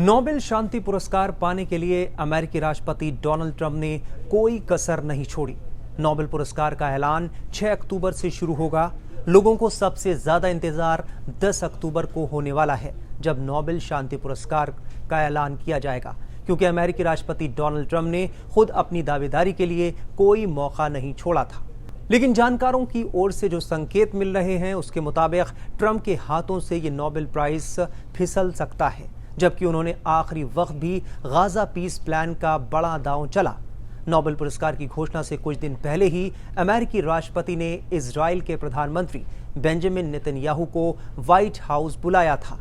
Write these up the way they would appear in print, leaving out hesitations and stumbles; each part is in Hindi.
नोबेल शांति पुरस्कार पाने के लिए अमेरिकी राष्ट्रपति डोनाल्ड ट्रंप ने कोई कसर नहीं छोड़ी। नोबेल पुरस्कार का ऐलान 6 अक्टूबर से शुरू होगा। लोगों को सबसे ज्यादा इंतजार 10 अक्टूबर को होने वाला है, जब नोबेल शांति पुरस्कार का ऐलान किया जाएगा, क्योंकि अमेरिकी राष्ट्रपति डोनाल्ड ट्रंप ने खुद अपनी दावेदारी के लिए कोई मौका नहीं छोड़ा था। लेकिन जानकारों की ओर से जो संकेत मिल रहे हैं, उसके मुताबिक ट्रंप के हाथों से ये नोबेल प्राइज फिसल सकता है, जबकि उन्होंने आखिरी वक्त भी गाजा पीस प्लान का बड़ा दांव चला। नोबेल पुरस्कार की घोषणा से कुछ दिन पहले ही अमेरिकी राष्ट्रपति ने इजराइल के प्रधानमंत्री बेंजामिन नेतन्याहू को व्हाइट हाउस बुलाया था,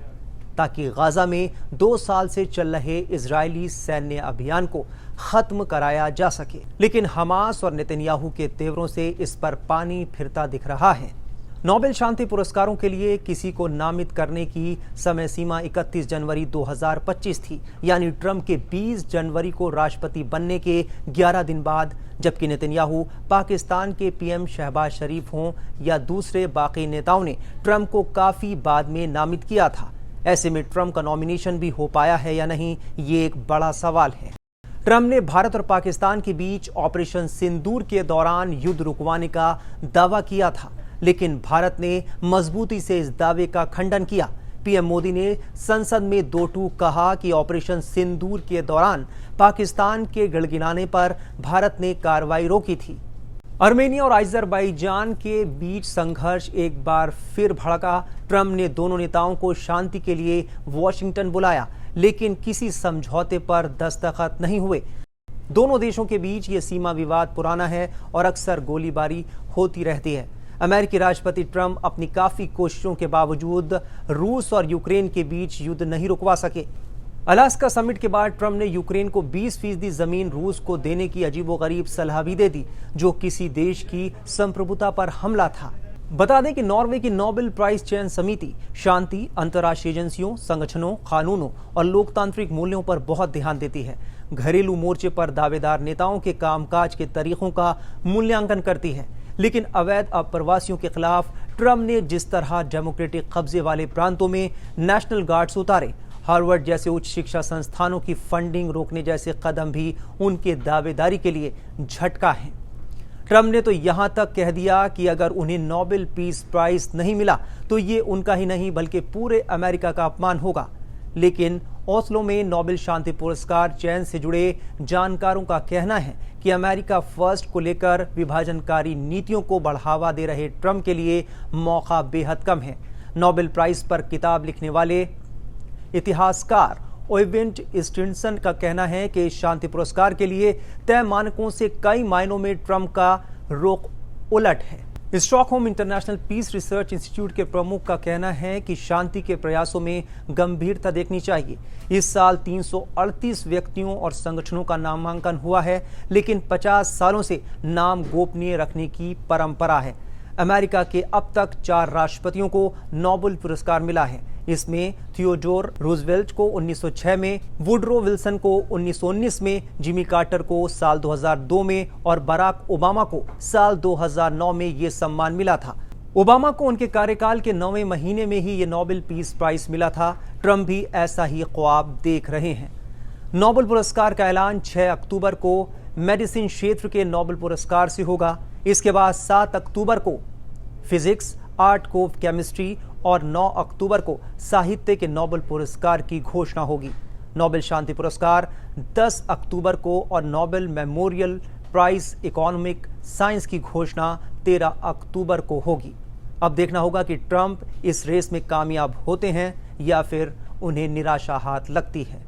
ताकि गाजा में 2 साल से चल रहे इजरायली सैन्य अभियान को खत्म कराया जा सके। लेकिन हमास और नेतन्याहू के तेवरों से इस पर पानी फिरता दिख रहा है। नोबेल शांति पुरस्कारों के लिए किसी को नामित करने की समय सीमा 31 जनवरी 2025 थी, यानी ट्रंप के 20 जनवरी को राष्ट्रपति बनने के 11 दिन बाद, जबकि नेतन्याहू पाकिस्तान के पीएम शहबाज शरीफ हों या दूसरे बाकी नेताओं ने ट्रंप को काफी बाद में नामित किया था। ऐसे में ट्रंप का नॉमिनेशन भी हो पाया है या नहीं, ये एक बड़ा सवाल है। ट्रंप ने भारत और पाकिस्तान के बीच ऑपरेशन सिंदूर के दौरान युद्ध रुकवाने का दावा किया था, लेकिन भारत ने मजबूती से इस दावे का खंडन किया। पीएम मोदी ने संसद में 2 टूक कहा कि ऑपरेशन सिंदूर के दौरान पाकिस्तान के गिड़गिड़ाने पर भारत ने कार्रवाई रोकी थी। आर्मेनिया और अजरबैजान के बीच संघर्ष एक बार फिर भड़का। ट्रंप ने दोनों नेताओं को शांति के लिए वॉशिंगटन बुलाया, लेकिन किसी समझौते पर दस्तखत नहीं हुए। दोनों देशों के बीच ये सीमा विवाद पुराना है और अक्सर गोलीबारी होती रहती है। अमेरिकी राष्ट्रपति ट्रंप अपनी काफी कोशिशों के बावजूद रूस और यूक्रेन के बीच युद्ध नहीं रुकवा सके। अलास्का समिट के बाद ट्रंप ने यूक्रेन को 20% जमीन रूस को देने की अजीबोगरीब सलाह भी दे दी, जो किसी देश की संप्रभुता पर हमला था। बता दें कि नॉर्वे की नोबेल प्राइज चयन समिति शांति, अंतर्राष्ट्रीय एजेंसियों, संगठनों, कानूनों और लोकतांत्रिक मूल्यों पर बहुत ध्यान देती है। घरेलू मोर्चे पर दावेदार नेताओं के कामकाज के तरीकों का मूल्यांकन करती है। लेकिन अवैध अप्रवासियों के खिलाफ ट्रंप ने जिस तरह डेमोक्रेटिक कब्जे वाले प्रांतों में नेशनल गार्ड्स उतारे, हार्वर्ड जैसे उच्च शिक्षा संस्थानों की फंडिंग रोकने जैसे कदम भी उनके दावेदारी के लिए झटका है। ट्रंप ने तो यहां तक कह दिया कि अगर उन्हें नोबेल पीस प्राइज नहीं मिला तो ये उनका ही नहीं बल्कि पूरे अमेरिका का अपमान होगा। लेकिन ओस्लो में नोबेल शांति पुरस्कार चयन से जुड़े जानकारों का कहना है कि अमेरिका फर्स्ट को लेकर विभाजनकारी नीतियों को बढ़ावा दे रहे ट्रंप के लिए मौका बेहद कम है। नोबेल प्राइज पर किताब लिखने वाले इतिहासकार ओइविंड स्टिनसन का कहना है कि शांति पुरस्कार के लिए तय मानकों से कई मायनों में ट्रंप का रुख उलट है। Stockholm International Peace Research Institute के प्रमुख का कहना है कि शांति के प्रयासों में गंभीरता देखनी चाहिए। इस साल 338 व्यक्तियों और संगठनों का नामांकन हुआ है, लेकिन 50 सालों से नाम गोपनीय रखने की परंपरा है। अमेरिका के अब तक 4 राष्ट्रपतियों को नोबेल पुरस्कार मिला है। इसमें थियोडोर रूजवेल्ट को 1906 में, वुडरो विल्सन को 1919 में, जिमी कार्टर को साल 2002 में और बराक ओबामा को साल 2009 में ये सम्मान मिला था। ओबामा को उनके कार्यकाल के 9वें महीने में ही ये नोबेल पीस प्राइज मिला था। ट्रंप भी ऐसा ही ख्वाब देख रहे हैं। नोबेल पुरस्कार का ऐलान 6 अक्टूबर को मेडिसिन क्षेत्र के नोबेल पुरस्कार से होगा। इसके बाद 7 अक्टूबर को फिजिक्स, 8 को केमिस्ट्री और 9 अक्टूबर को साहित्य के नोबेल पुरस्कार की घोषणा होगी। नोबेल शांति पुरस्कार 10 अक्टूबर को और Nobel Memorial Prize economic science की घोषणा 13 अक्टूबर को होगी। अब देखना होगा कि ट्रंप इस रेस में कामयाब होते हैं या फिर उन्हें निराशा हाथ लगती है।